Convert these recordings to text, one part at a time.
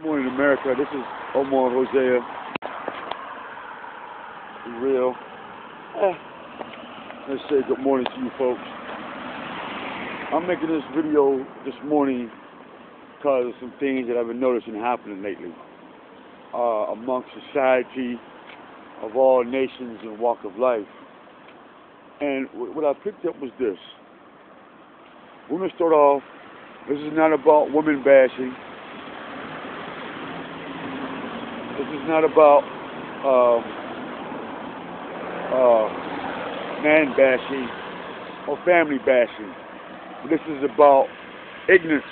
Morning, America. This is Omar Hosea. Real. Let's say good morning to you folks. I'm making this video this morning because of some things that I've been noticing happening lately amongst society of all nations and walk of life. And what I picked up was this. We're going to start off. This is not about women bashing. This is not about man bashing or family bashing. This is about ignorance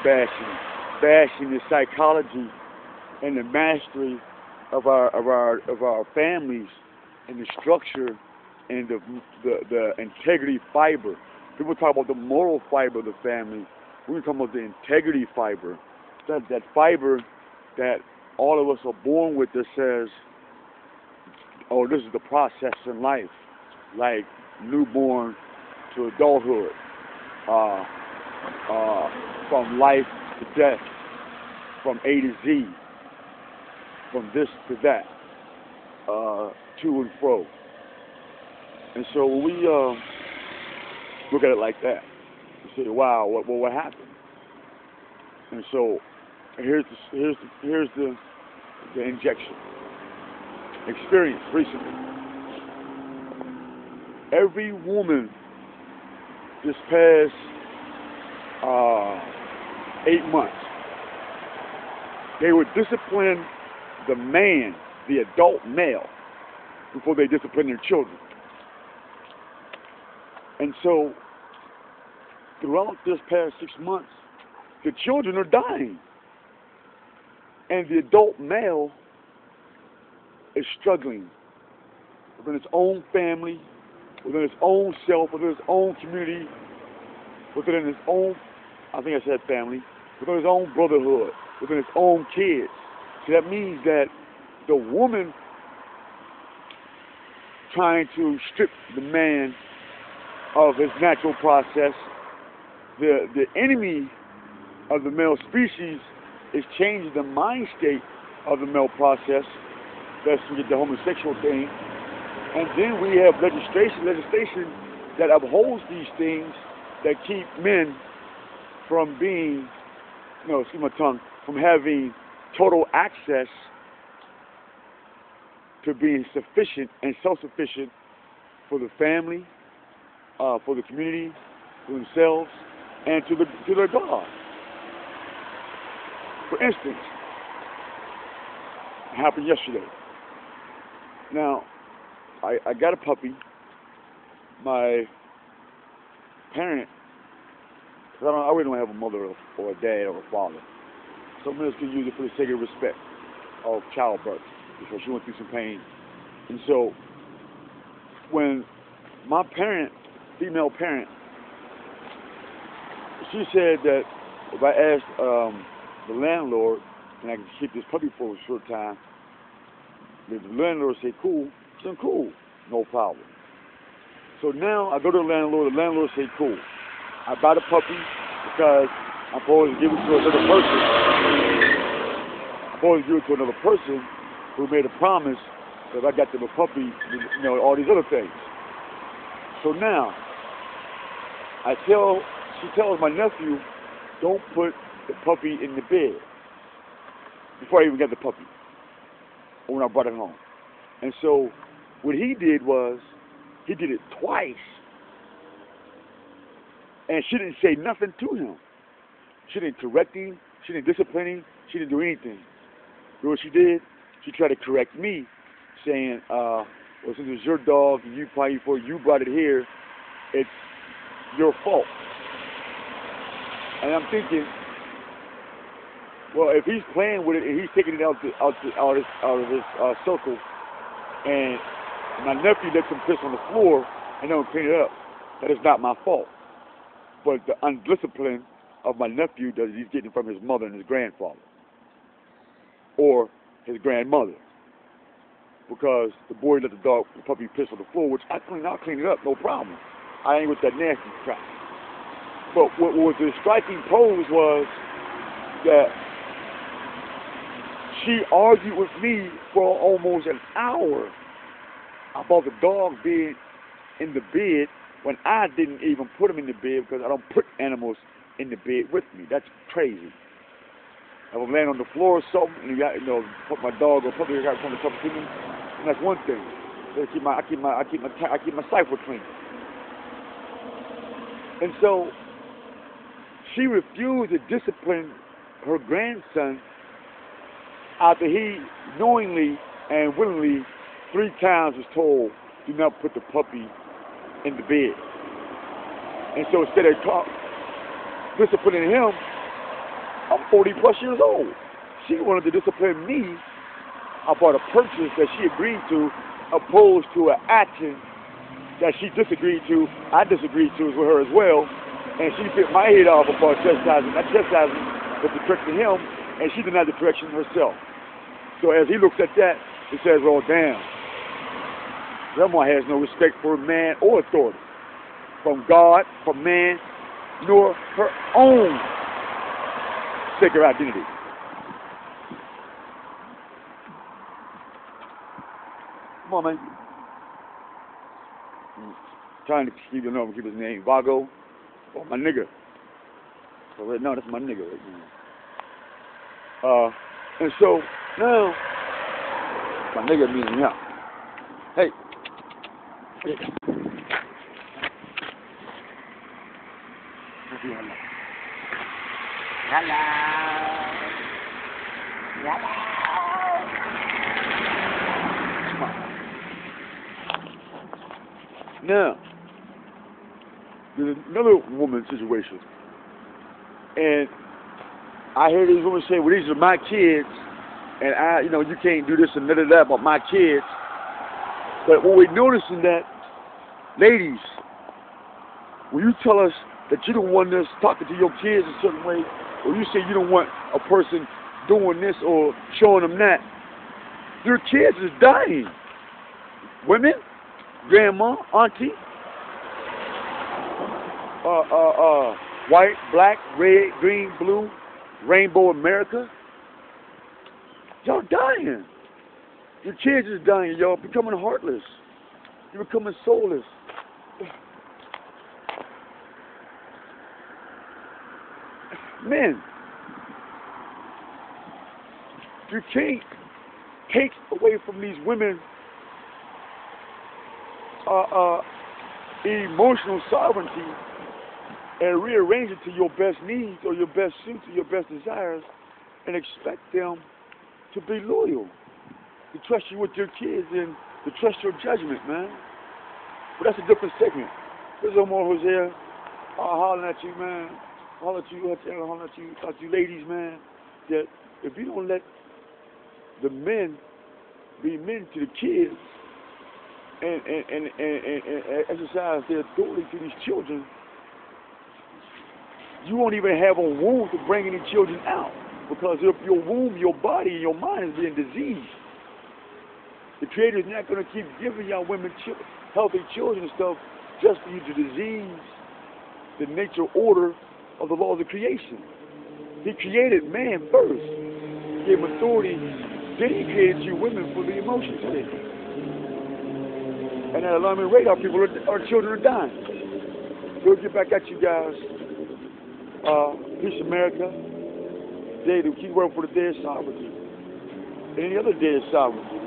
bashing the psychology and the mastery of our families and the structure and the integrity fiber. People talk about the moral fiber of the family. We're talking about the integrity fiber. That fiber that all of us are born with that says, oh, this is the process in life, like newborn to adulthood, from life to death, from A to Z, from this to that, to and fro. And so when we look at it like that, we say, wow, what happened? And so here's the injection. Experience recently. Every woman this past 8 months, they would discipline the man, the adult male, before they discipline their children. And so throughout this past 6 months, the children are dying. And the adult male is struggling within his own family, within his own self, within his own community, within his own, I think I said family, within his own brotherhood, within his own kids. So that means that the woman trying to strip the man of his natural process, the enemy of the male species is changing the mind state of the male process. That's to get the homosexual thing. And then we have legislation that upholds these things that keep men from being, excuse my tongue, from having total access to being sufficient and self-sufficient for the family, for the community, for themselves, and to their God. For instance, it happened yesterday. Now, I got a puppy. My parent, because I really don't have a mother or a dad or a father, so I'm just going to use it for the sake of respect of childbirth, because she went through some pain. And so, when my parent, female parent, she said that if I asked the landlord and I can keep this puppy for a short time, the landlord said, cool, she said, cool, no problem. So now I go to the landlord said, cool. I buy the puppy because I'm supposed to give it to another person. I'm supposed to give it to another person who made a promise that if I got them a puppy, all these other things. So now, she tells my nephew, don't put the puppy in the bed before I even got the puppy, or when I brought it home. And so what he did was, he did it twice. And she didn't say nothing to him. She didn't correct him. She didn't discipline him. She didn't do anything. You know what she did? She tried to correct me, saying, well, since it's your dog and you brought it here, it's your fault. And I'm thinking, well, if he's playing with it and he's taking it out of his circle, and my nephew lets him piss on the floor and don't clean it up, that is not my fault. But the undiscipline of my nephew that he's getting from his mother and his grandfather, or his grandmother, because the boy let the puppy piss on the floor, which I'll clean it up, no problem. I ain't with that nasty crap. But what was the striking pose was that She argued with me for almost an hour about the dog being in the bed when I didn't even put him in the bed because I don't put animals in the bed with me. That's crazy. If I'm laying on the floor or something, and put my dog or puppy, I got to come to me, and that's one thing. I keep my cipher clean. And so she refused to discipline her grandson after he knowingly and willingly 3 times was told, do not put the puppy in the bed. And so instead of disciplining him, I'm 40 plus years old. She wanted to discipline me about a purchase that she agreed to, opposed to an action that she disagreed to. I disagreed to with her as well. And she bit my head off about chastising. Not chastising, but the correction him, and she denied the correction herself. So as he looks at that, he says, well, damn. Grandma has no respect for man or authority, from God, from man, nor her own sacred identity. Come on, man. Trying to keep his name Vago. Oh, my nigga. So right now, that's my nigga right now. And so now, my nigga means yeah. Hey. Hello. Now, there's another woman situation, and I hear these women say, well, these are my kids, and you can't do this and none of that about my kids. But what we're noticing that, ladies, when you tell us that you don't want us talking to your kids a certain way, or you say you don't want a person doing this or showing them that, your kids is dying. Women, grandma, auntie, white, black, red, green, blue, rainbow America, y'all dying. Your kids is dying. Y'all becoming heartless. You're becoming soulless. Men, you can't take away from these women emotional sovereignty and rearrange it to your best needs or your best suits or your best desires and expect them to be loyal, to trust you with your kids and to trust your judgment, man. But that's a different segment. There's no more Hosea hollering at you, man. Hollering at you ladies, man, that if you don't let the men be men to the kids and exercise their authority to these children, you won't even have a womb to bring any children out, because if your womb, your body, and your mind is being diseased, the Creator is not going to keep giving y'all women healthy children and stuff just for you to disease the nature order of the laws of creation. He created man first, gave him authority, then he created you women for the emotions thing. And at alarming rate, our children are dying. We'll get back at you guys. Peace, America. Day to keep working for the dead sovereignty. And any other dead sovereignty.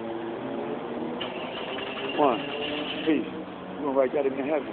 One. Peace. We're going right out in heaven.